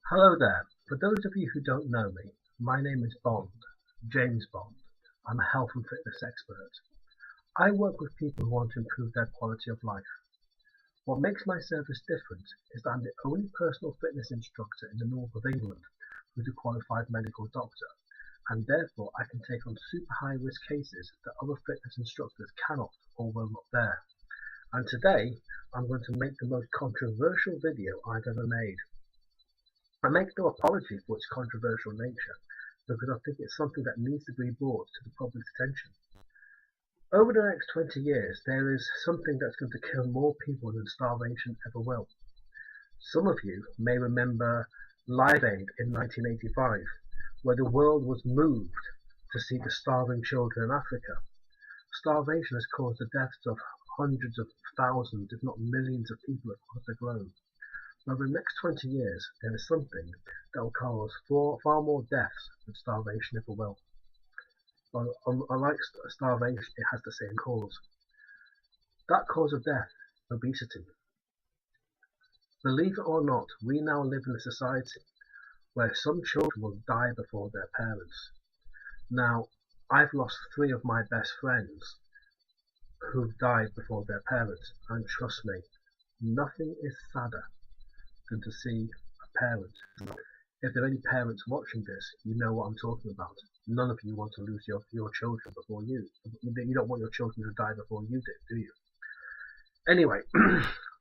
Hello there. For those of you who don't know me, my name is Bond, James Bond. I'm a health and fitness expert. I work with people who want to improve their quality of life. What makes my service different is that I'm the only personal fitness instructor in the north of England who's a qualified medical doctor, and therefore I can take on super high risk cases that other fitness instructors cannot or will not bear. And today, I'm going to make the most controversial video I've ever made. I make no apology for its controversial nature, because I think it's something that needs to be brought to the public's attention. Over the next 20 years, there is something that's going to kill more people than starvation ever will. Some of you may remember Live Aid in 1985, where the world was moved to see the starving children in Africa. Starvation has caused the deaths of hundreds of thousands, if not millions of people across the globe. Over the next 20 years, there is something that will cause far more deaths than starvation ever will. Unlike starvation, it has the same cause. That cause of death, obesity. Believe it or not, we now live in a society where some children will die before their parents. Now, I've lost 3 of my best friends who've died before their parents, and trust me, nothing is sadder than to see a parent. If there are any parents watching this, you know what I'm talking about. None of you want to lose your children before you. You don't want your children to die before you did, do you? Anyway,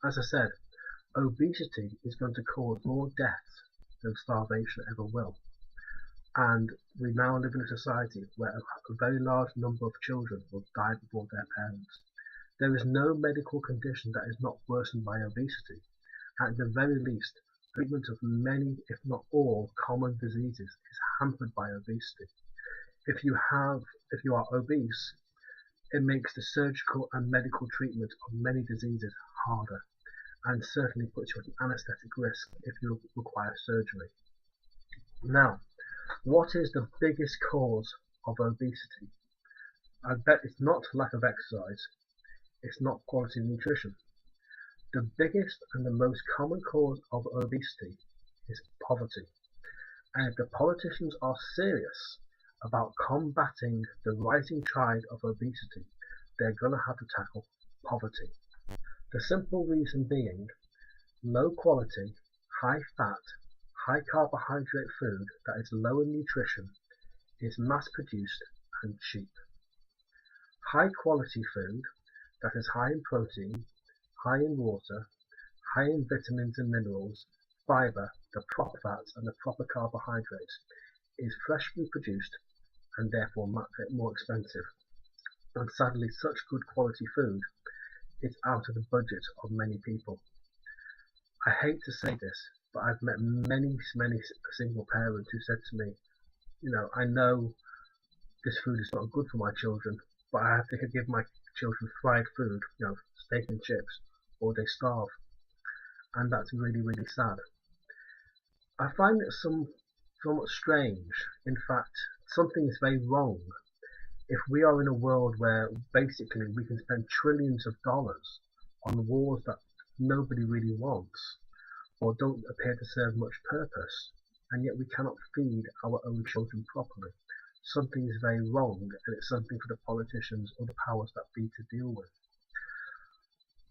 as I said, obesity is going to cause more deaths than starvation ever will. And we now live in a society where a very large number of children will die before their parents. There is no medical condition that is not worsened by obesity. At the very least, treatment of many, if not all, common diseases is hampered by obesity. If you are obese, it makes the surgical and medical treatment of many diseases harder, and certainly puts you at an anesthetic risk if you require surgery. Now, what is the biggest cause of obesity? I bet it's not lack of exercise, it's not quality nutrition. The biggest and the most common cause of obesity is poverty. And if the politicians are serious about combating the rising tide of obesity, they're going to have to tackle poverty. The simple reason being, low quality, high fat, high carbohydrate food that is low in nutrition is mass produced and cheap. High quality food that is high in protein, high in water, high in vitamins and minerals, fiber, the proper fats and the proper carbohydrates is freshly produced and therefore more expensive. And sadly, such good quality food is out of the budget of many people. I hate to say this, but I've met many single parents who said to me, I know this food is not good for my children, but I have to give my children fried food, steak and chips, or they starve. And that's really, really sad. I find it somewhat strange. In fact, something is very wrong if we are in a world where basically we can spend trillions of dollars on wars that nobody really wants or don't appear to serve much purpose, and yet we cannot feed our own children properly. Something is very wrong, and it's something for the politicians or the powers that be to deal with.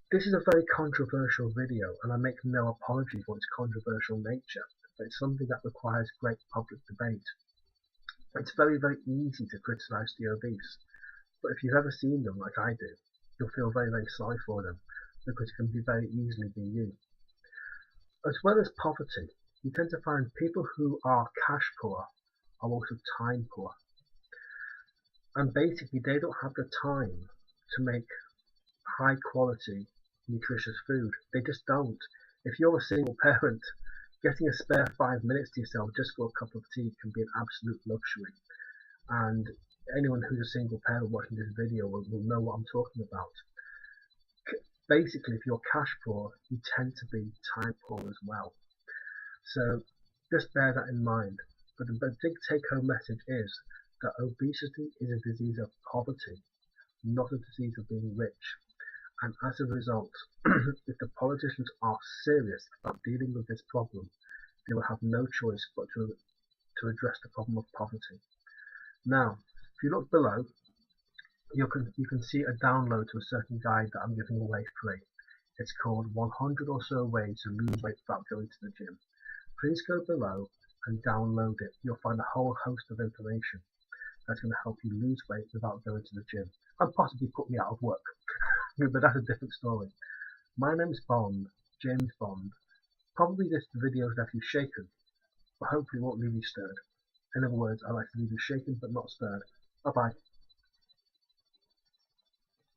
This is a very controversial video, and I make no apology for its controversial nature, but it's something that requires great public debate. It's very, very easy to criticize the obese, but if you've ever seen them like I do, you'll feel very, very sorry for them, because it can very easily be you. As well as poverty, you tend to find people who are cash poor are also time poor. And basically, they don't have the time to make high quality, nutritious food. They just don't. If you're a single parent, getting a spare 5 minutes to yourself just for a cup of tea can be an absolute luxury. And anyone who's a single parent watching this video will know what I'm talking about. Basically, if you're cash poor, you tend to be time poor as well. So just bear that in mind. But the big take-home message is that obesity is a disease of poverty, not a disease of being rich. And as a result, if the politicians are serious about dealing with this problem, they will have no choice but to address the problem of poverty. Now, if you look below, you can see a download to a certain guide that I'm giving away free. It's called 100 or so ways to lose weight without going to the gym. Please go below and download it. You'll find a whole host of information that's going to help you lose weight without going to the gym and possibly put me out of work. But that's a different story. My name's Bond, James Bond. Probably this video has left you shaken, but hopefully won't leave you stirred. In other words, I like to leave you shaken but not stirred. Bye bye.